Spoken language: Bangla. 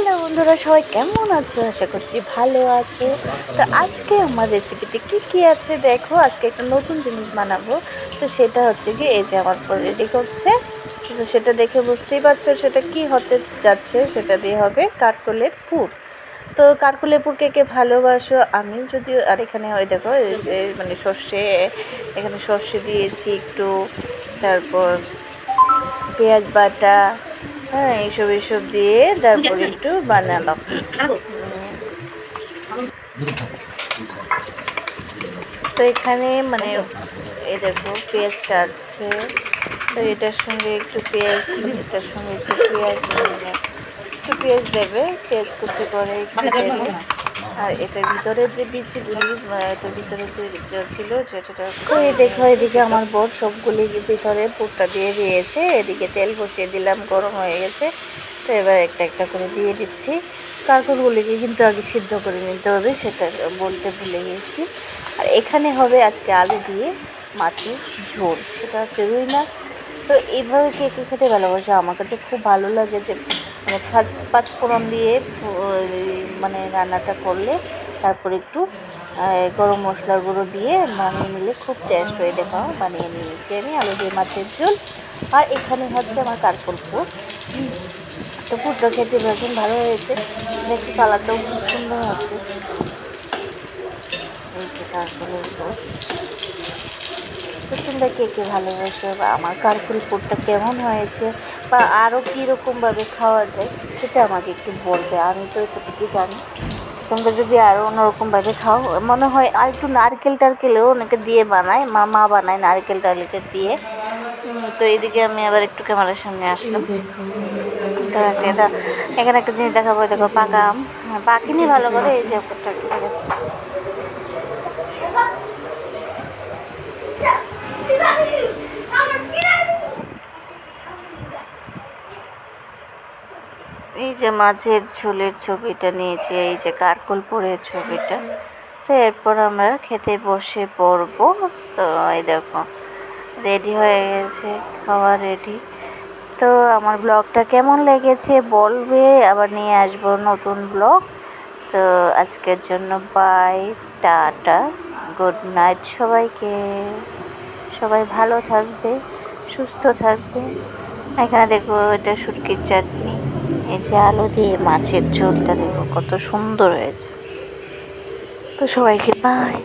হ্যালো বন্ধুরা, সবাই কেমন আছো? আশা করছি ভালো আছো। তো আজকে আমার রেসিপিতে কি আছে দেখো। আজকে একটা নতুন জিনিস বানাবো। তো সেটা হচ্ছে কি, এই যে আমার পর রেডি করছে। তো সেটা দেখে বুঝতেই পারছো সেটা কি হতে যাচ্ছে। সেটা দিয়ে হবে কারকলের পুর। তো কারকলের পুর কে কে ভালোবাসো? আমি যদিও, আর এখানে ওই দেখো এই যে মানে সর্ষে, এখানে সর্ষে দিয়েছি একটু, তারপর পেঁয়াজ বাটা, হ্যাঁ এইসব দিয়ে তারপর একটু বানালাম। তো এখানে মানে এই দেখো পেঁয়াজ কাটছে। তো এটার সঙ্গে একটু পেঁয়াজ, এটার সঙ্গে একটু পেঁয়াজ নিয়ে একটু পেঁয়াজ দেবে, পেঁয়াজ কুচি করে একটু দেবে। আর এটার ভিতরে যে বীজগুলি, এটার ভিতরে যে ছিল যেটা, তো এই দেখো এদিকে আমার বর সবগুলি ভিতরে পুরটা দিয়ে দিয়েছে। এদিকে তেল বসিয়ে দিলাম, গরম হয়ে গেছে। তো এবার একটা একটা করে দিয়ে দিচ্ছি। কারকলগুলিকে কিন্তু আগে সিদ্ধ করে নিতে হবে, সেটা বলতে ভুলে গিয়েছি। আর এখানে হবে আজকে আলু দিয়ে মাছের ঝোল, সেটা হচ্ছে রুই মাছ। তো এইভাবে কে কে খেতে ভালোবাসে? আমার কাছে খুব ভালো লাগে যে মানে পাঁচফোড়ন দিয়ে মানে রান্নাটা করলে, তারপর একটু গরম মশলার গুঁড়ো দিয়ে বানিয়ে নিলে খুব টেস্ট হয়ে। দেখো বানিয়ে নিয়েছি আমি আলু দিয়ে মাছের ঝোল। আর এখানে হচ্ছে আমার কারকল পুর। তো পুরটা খেতে ভীষণ ভালো হয়েছে, দেখতে কালারটাও খুব সুন্দর হচ্ছে। এই যে কারকলের পুর। তো তোমরা কে কে ভালোবাসো, বা আমার কারকল পুরটা কেমন হয়েছে, বা আরও কীরকমভাবে খাওয়া যায় সেটা আমাকে একটু বলবে। আমি তো এতটুকু জানি। তোমরা যদি আরও অন্যরকমভাবে খাও, মনে হয় আর একটু নারকেল টারকেলেও অনেকে দিয়ে বানায়, মা বানায় নারকেল টারকেল দিয়ে। তো এইদিকে আমি আবার একটু ক্যামেরার সামনে আসলাম। তো সেটা এখানে একটা জিনিস দেখাবো, দেখো পাকা আম। হ্যাঁ, পাকিনি ভালো করে, এই যে উপরটা একটু গেছে। এই যে মাছের ঝোলের ছবিটা নিয়েছি, এই যে কারকল পুরের ছবিটা। তো এরপর আমরা খেতে বসে পড়বো। তো এই দেখো রেডি হয়ে গেছে, খাওয়া রেডি। তো আমার ব্লগটা কেমন লেগেছে বলবে, আবার নিয়ে আসবো নতুন ব্লগ। তো আজকের জন্য বাই, টাটা, গুড নাইট সবাইকে। সবাই ভালো থাকবে, সুস্থ থাকবে। এখানে দেখো এটা শুটকির চাটনি, এই যে আলু দিয়ে মাছের ঝোলটা দেখো কত সুন্দর হয়েছে। তো সবাইকে বাই।